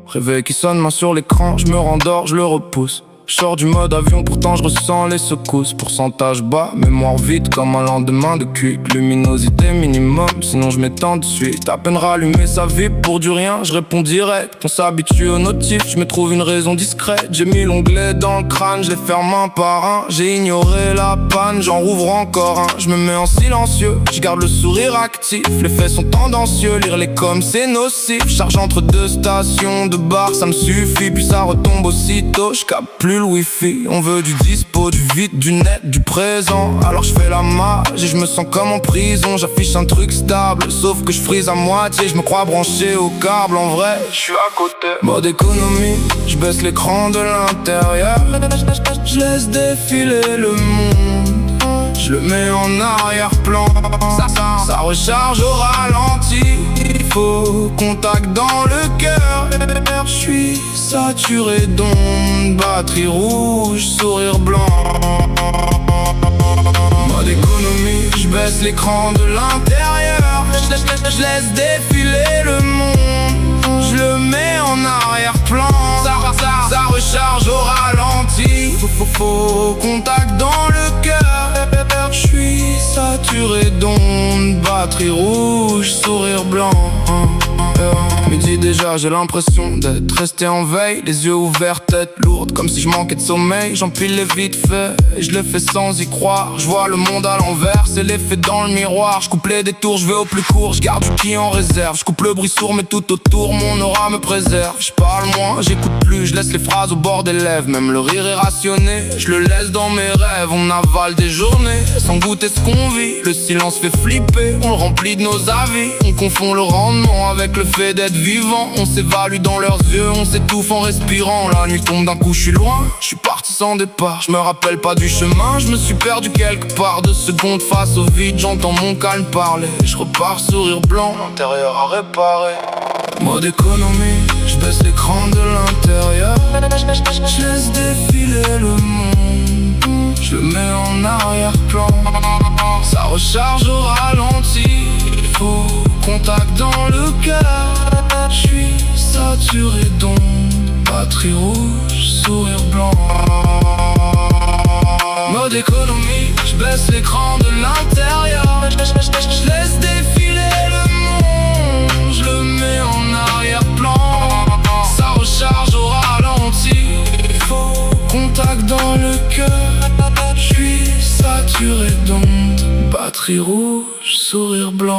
Réveil qui sonne, main sur l'écran, je me rendors, je le repousse. Je sors du mode avion, pourtant je ressens les secousses. Pourcentage bas, mémoire vide comme un lendemain de cuite. Luminosité minimum, sinon je m'étends de suite. À peine rallumé, ça vibre pour du rien, je réponds direct. On s'habitue aux notifs, je me trouve une raison discrète. J'ai mis l'onglet dans le crâne, je les ferme un par un. J'ai ignoré la panne, j'en rouvre encore un. Je me mets en silencieux, je garde le sourire actif. Les faits sont tendancieux, lire les coms c'est nocif. Charge entre deux stations de bar, ça me suffit. Puis ça retombe aussitôt, je capte plus le wifi. On veut du dispo, du vide, du net, du présent. Alors je fais la mage et je me sens comme en prison. J'affiche un truc stable, sauf que je frise à moitié. Je me crois branché au câble, en vrai, je suis à côté. Mode économie, je baisse l'écran de l'intérieur. Je laisse défiler le monde, je le mets en arrière-plan. Ça recharge au ralenti. Il faut contact dans le cœur. Je suis saturé d'ondes, batterie rouge, sourire blanc. Mode économie, je baisse l'écran de l'intérieur. Je laisse défiler le monde, je le mets en arrière-plan. Ça recharge au ralenti. Faut contact dans le cœur. Je suis saturé d'ondes, batterie rouge, sourire blanc. Midi déjà, j'ai l'impression d'être resté en veille. Les yeux ouverts, tête lourde, comme si je manquais de sommeil. J'empile les vite fait, et je le fais sans y croire. Je vois le monde à l'envers, c'est l'effet dans le miroir. Je coupe les détours, je vais au plus court, je garde du qui en réserve. Je coupe le bruit sourd, mais tout autour, mon aura me préserve. Je parle moins, j'écoute plus, je laisse les phrases au bord des lèvres. Même le rire est rationné, je le laisse dans mes rêves. On avale des journées, sans goûter ce qu'on vit. Le silence fait flipper, on le remplit de nos avis. On confond le rendement avec le fait d'être vivant. On s'évalue dans leurs yeux, on s'étouffe en respirant. La nuit tombe d'un coup, je suis loin, je suis parti sans départ. Je me rappelle pas du chemin, je me suis perdu quelque part. 2 secondes face au vide, j'entends mon calme parler. Je repars sourire blanc, l'intérieur à réparer. Mode économie, je baisse l'écran de l'intérieur. Je laisse défiler le monde, je le mets en arrière-plan. Ça recharge au ralenti. Faut contact dans le cœur. Je suis saturé d'ondes, batterie rouge, sourire blanc. Mode économie, je baisse l'écran de l'intérieur. Je laisse défiler le monde, je le mets en arrière-plan. Ça recharge au ralenti. Faut contact dans le cœur. Je suis saturé d'ondes, batterie rouge, sourire blanc.